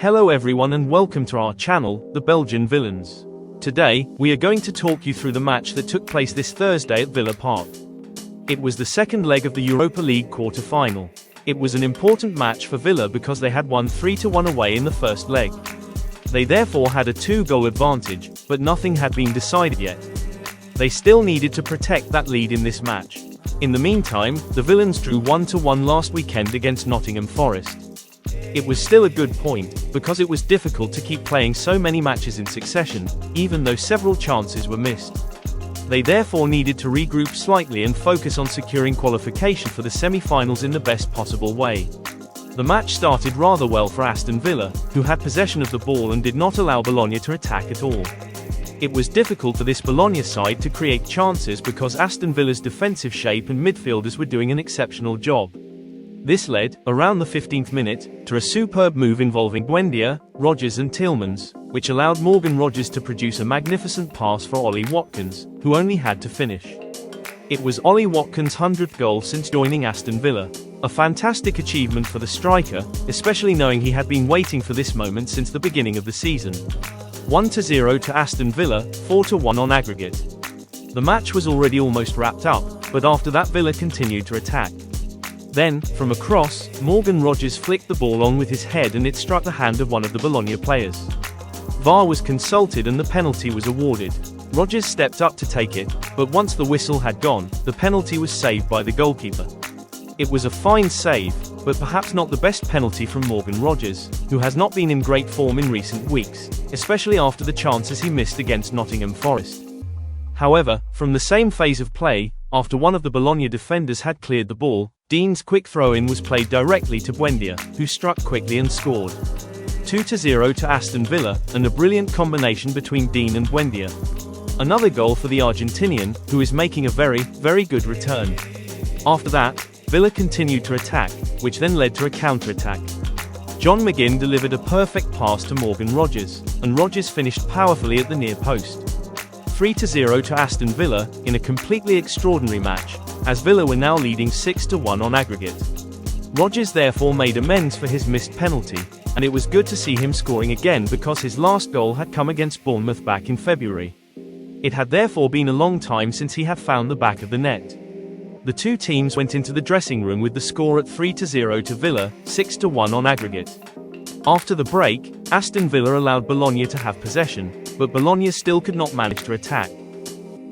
Hello everyone and welcome to our channel, The Belgian Villains. Today, we are going to talk you through the match that took place this Thursday at Villa Park. It was the second leg of the Europa League quarter-final. It was an important match for Villa because they had won 3-1 away in the first leg. They therefore had a 2-goal advantage, but nothing had been decided yet. They still needed to protect that lead in this match. In the meantime, the Villains drew 1-1 last weekend against Nottingham Forest. It was still a good point, because it was difficult to keep playing so many matches in succession, even though several chances were missed. They therefore needed to regroup slightly and focus on securing qualification for the semi-finals in the best possible way. The match started rather well for Aston Villa, who had possession of the ball and did not allow Bologna to attack at all. It was difficult for this Bologna side to create chances because Aston Villa's defensive shape and midfielders were doing an exceptional job. This led, around the 15th minute, to a superb move involving Buendia, Rodgers and Tielemans, which allowed Morgan Rodgers to produce a magnificent pass for Ollie Watkins, who only had to finish. It was Ollie Watkins' 100th goal since joining Aston Villa. A fantastic achievement for the striker, especially knowing he had been waiting for this moment since the beginning of the season. 1-0 to Aston Villa, 4-1 on aggregate. The match was already almost wrapped up, but after that Villa continued to attack. Then, from a cross, Morgan Rodgers flicked the ball on with his head and it struck the hand of one of the Bologna players. VAR was consulted and the penalty was awarded. Rodgers stepped up to take it, but once the whistle had gone, the penalty was saved by the goalkeeper. It was a fine save, but perhaps not the best penalty from Morgan Rodgers, who has not been in great form in recent weeks, especially after the chances he missed against Nottingham Forest. However, from the same phase of play, after one of the Bologna defenders had cleared the ball, Dean's quick throw-in was played directly to Buendia, who struck quickly and scored. 2-0 to Aston Villa, and a brilliant combination between Dean and Buendia. Another goal for the Argentinian, who is making a very good return. After that, Villa continued to attack, which then led to a counter-attack. John McGinn delivered a perfect pass to Morgan Rodgers, and Rodgers finished powerfully at the near post. 3-0 to Aston Villa, in a completely extraordinary match, as Villa were now leading 6-1 on aggregate. Rodgers therefore made amends for his missed penalty, and it was good to see him scoring again because his last goal had come against Bournemouth back in February. It had therefore been a long time since he had found the back of the net. The two teams went into the dressing room with the score at 3-0 to Villa, 6-1 on aggregate. After the break, Aston Villa allowed Bologna to have possession, but Bologna still could not manage to attack.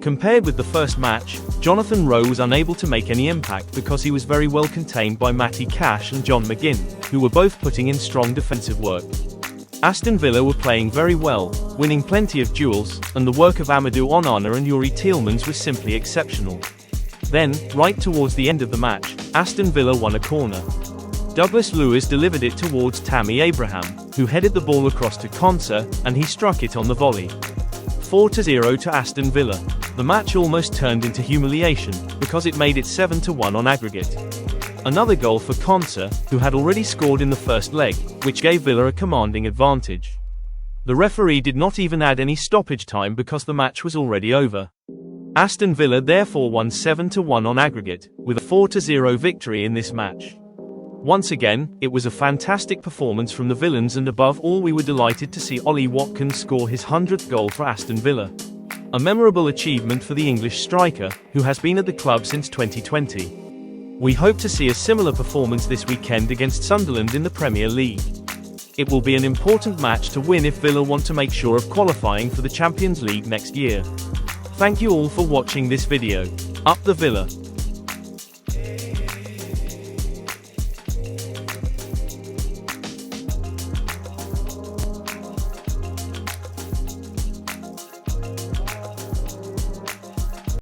Compared with the first match, Jonathan Rowe was unable to make any impact because he was very well contained by Matty Cash and John McGinn, who were both putting in strong defensive work. Aston Villa were playing very well, winning plenty of duels, and the work of Amadou Onana and Youri Tielemans was simply exceptional. Then, right towards the end of the match, Aston Villa won a corner. Douglas Luiz delivered it towards Tammy Abraham, who headed the ball across to Konsa, and he struck it on the volley. 4-0 to Aston Villa. The match almost turned into humiliation, because it made it 7-1 on aggregate. Another goal for Konsa, who had already scored in the first leg, which gave Villa a commanding advantage. The referee did not even add any stoppage time because the match was already over. Aston Villa therefore won 7-1 on aggregate, with a 4-0 victory in this match. Once again, it was a fantastic performance from the Villains, and above all we were delighted to see Ollie Watkins score his 100th goal for Aston Villa. A memorable achievement for the English striker, who has been at the club since 2020. We hope to see a similar performance this weekend against Sunderland in the Premier League. It will be an important match to win if Villa want to make sure of qualifying for the Champions League next year. Thank you all for watching this video. Up the Villa!